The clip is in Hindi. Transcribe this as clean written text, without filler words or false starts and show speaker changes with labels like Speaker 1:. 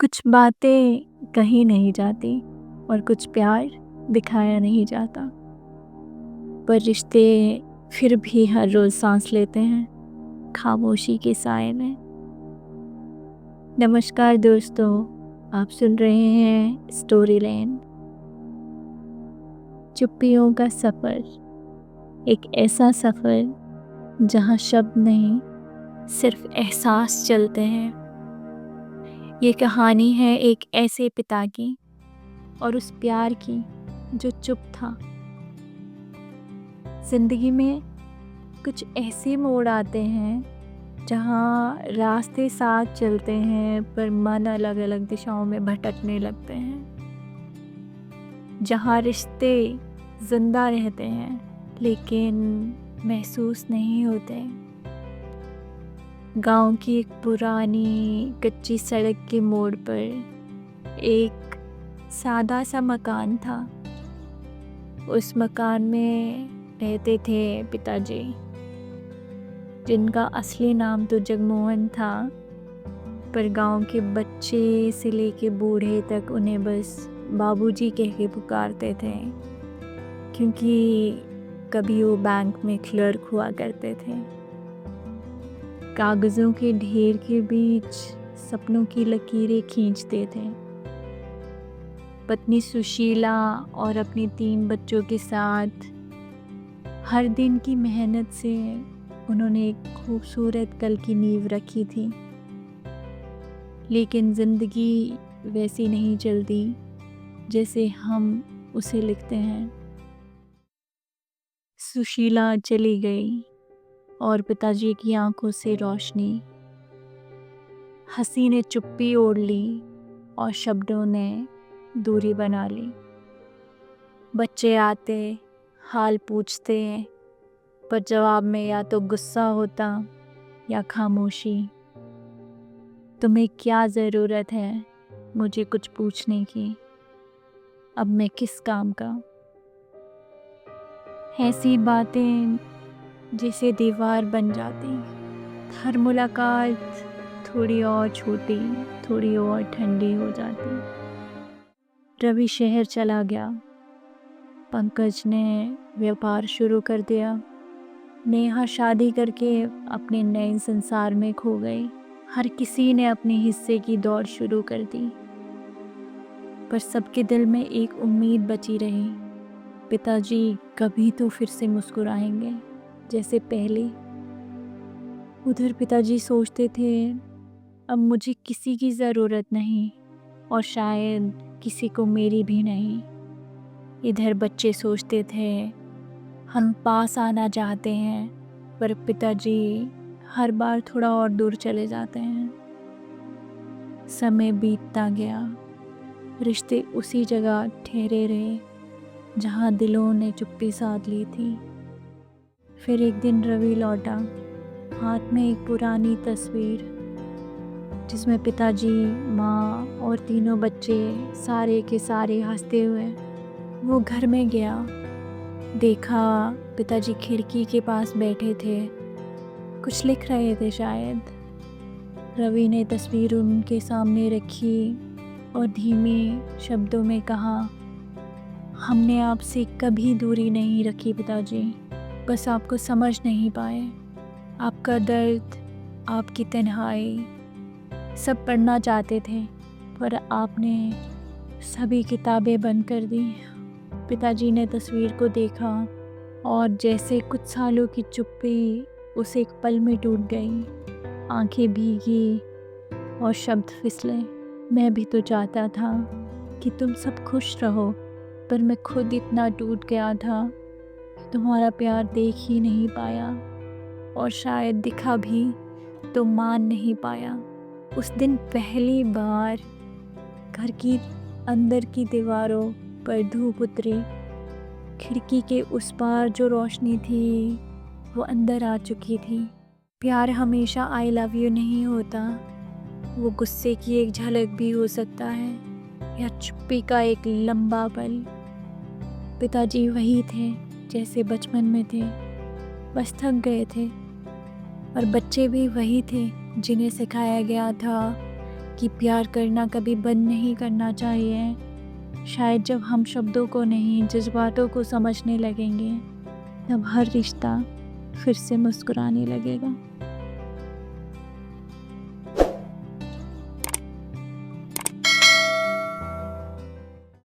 Speaker 1: कुछ बातें कही नहीं जाती और कुछ प्यार दिखाया नहीं जाता, पर रिश्ते फिर भी हर रोज सांस लेते हैं खामोशी के साए में। नमस्कार दोस्तों, आप सुन रहे हैं स्टोरी लैंड, चुप्पियों का सफ़र। एक ऐसा सफ़र जहाँ शब्द नहीं, सिर्फ एहसास चलते हैं। ये कहानी है एक ऐसे पिता की और उस प्यार की जो चुप था। जिंदगी में कुछ ऐसे मोड़ आते हैं जहाँ रास्ते साथ चलते हैं पर मन अलग अलग दिशाओं में भटकने लगते हैं। जहाँ रिश्ते जिंदा रहते हैं लेकिन महसूस नहीं होते। गांव की एक पुरानी कच्ची सड़क के मोड़ पर एक सादा सा मकान था। उस मकान में रहते थे पिताजी, जिनका असली नाम तो जगमोहन था, पर गांव के बच्चे से लेके बूढ़े तक उन्हें बस बाबूजी कह के पुकारते थे, क्योंकि कभी वो बैंक में क्लर्क हुआ करते थे। कागज़ों के ढेर के बीच सपनों की लकीरें खींचते थे। पत्नी सुशीला और अपने 3 बच्चों के साथ हर दिन की मेहनत से उन्होंने एक खूबसूरत कल की नींव रखी थी। लेकिन ज़िंदगी वैसी नहीं चलती जैसे हम उसे लिखते हैं। सुशीला चली गई और पिताजी की आंखों से रोशनी। हंसी ने चुप्पी ओढ़ ली और शब्दों ने दूरी बना ली। बच्चे आते, हाल पूछते, पर जवाब में या तो गुस्सा होता या खामोशी। तुम्हें क्या ज़रूरत है मुझे कुछ पूछने की? अब मैं किस काम का? ऐसी बातें जैसे दीवार बन जाती। हर मुलाकात थोड़ी और छोटी, थोड़ी और ठंडी हो जाती। रवि शहर चला गया। पंकज ने व्यापार शुरू कर दिया। नेहा शादी करके अपने नए संसार में खो गई। हर किसी ने अपने हिस्से की दौड़ शुरू कर दी, पर सबके दिल में एक उम्मीद बची रही। पिताजी कभी तो फिर से मुस्कुराएंगे जैसे पहले। उधर पिताजी सोचते थे, अब मुझे किसी की ज़रूरत नहीं और शायद किसी को मेरी भी नहीं। इधर बच्चे सोचते थे, हम पास आना चाहते हैं, पर पिताजी हर बार थोड़ा और दूर चले जाते हैं। समय बीतता गया। रिश्ते उसी जगह ठहरे रहे जहाँ दिलों ने चुप्पी साध ली थी। फिर एक दिन रवि लौटा, हाथ में एक पुरानी तस्वीर जिसमें पिताजी, माँ और तीनों बच्चे सारे के सारे हंसते हुए। वो घर में गया, देखा पिताजी खिड़की के पास बैठे थे, कुछ लिख रहे थे शायद। रवि ने तस्वीर उनके सामने रखी और धीमे शब्दों में कहा, हमने आपसे कभी दूरी नहीं रखी पिताजी, बस आपको समझ नहीं पाए। आपका दर्द, आपकी तन्हाई सब पढ़ना चाहते थे, पर आपने सभी किताबें बंद कर दी। पिताजी ने तस्वीर को देखा और जैसे कुछ सालों की चुप्पी उसे एक पल में टूट गई। आंखें भीगी और शब्द फिसले। मैं भी तो चाहता था कि तुम सब खुश रहो, पर मैं खुद इतना टूट गया था कि तुम्हारा प्यार देख ही नहीं पाया, और शायद दिखा भी तो मान नहीं पाया। उस दिन पहली बार घर की अंदर की दीवारों पर धूप उतरी। खिड़की के उस पार जो रोशनी थी वो अंदर आ चुकी थी। प्यार हमेशा आई लव यू नहीं होता। वो गुस्से की एक झलक भी हो सकता है, या चुप्पी का एक लंबा पल। पिताजी वही थे जैसे बचपन में थे, बस थक गए थे। और बच्चे भी वही थे जिन्हें सिखाया गया था कि प्यार करना कभी बंद नहीं करना चाहिए। शायद जब हम शब्दों को नहीं, जज़्बातों को समझने लगेंगे, तब हर रिश्ता फिर से मुस्कुराने लगेगा।